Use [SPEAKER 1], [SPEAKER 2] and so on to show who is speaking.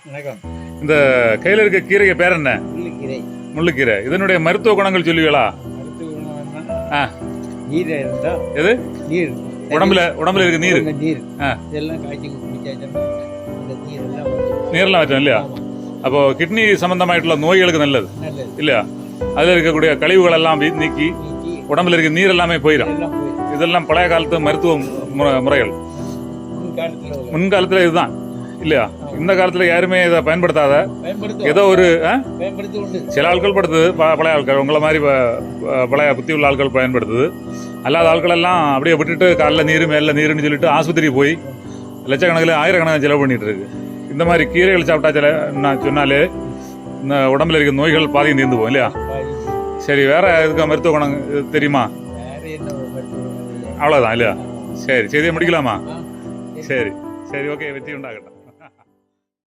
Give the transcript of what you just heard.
[SPEAKER 1] வணக்கம்.
[SPEAKER 2] இந்த கையில் இருக்க கீரைக்கு பேர் என்ன?
[SPEAKER 1] முள்ளுக்கீரை.
[SPEAKER 2] முள்ளுக்கீரை. இதனுடைய மருத்துவ குணங்கள் சொல்லுவீங்களா?
[SPEAKER 1] நீர் இருந்தா
[SPEAKER 2] எது
[SPEAKER 1] நீர்
[SPEAKER 2] உடம்புல இருக்க நீர்
[SPEAKER 1] நீர் இதெல்லாம் காய்ச்சி குடிச்சாச்சுன்னா இந்த
[SPEAKER 2] நீரெல்லாம் வச்சோம் இல்லையா? அப்போ கிட்னி சம்பந்தமாയിട്ടുள்ள நோய்களுக்கு நல்லது இல்லையா? அதில் இருக்கக்கூடிய கழிவுகள் எல்லாம் நீக்கி உடம்புல இருக்க நீர் எல்லாமே போயிடும். இதெல்லாம் பழைய காலத்து மருத்துவ முறைகள். முன்காலத்தில் இதுதான் இல்லையா? இந்த காலத்துல யாருமே இதை பயன்படுத்தாத ஏதோ ஒரு சில ஆட்கள் படுத்துது, பழைய ஆட்கள் உங்களை மாதிரி பழைய புத்தி உள்ள ஆட்கள் பயன்படுத்துது. அல்லாத ஆட்கள் எல்லாம் அப்படியே விட்டுட்டு காலைல நீர் மேல நீருன்னு சொல்லிட்டு ஆஸ்பத்திரி போய் லட்சக்கணக்கில் ஆயிரக்கணக்கில் செலவு பண்ணிட்டு இருக்கு. இந்த மாதிரி கீரைகள் சாப்பிட்டா சொன்னாலே இந்த உடம்புல இருக்க நோய்கள் பாதியும் தீர்ந்து போகும் இல்லையா? சரி, வேற எதுக்கு மருத்துவ குணம் தெரியுமா? அவ்வளவுதான் இல்லையா? சரி, செய்தியை முடிக்கலாமா? சரி சரி, ஓகே, வெற்றி உண்டாகட்டும்.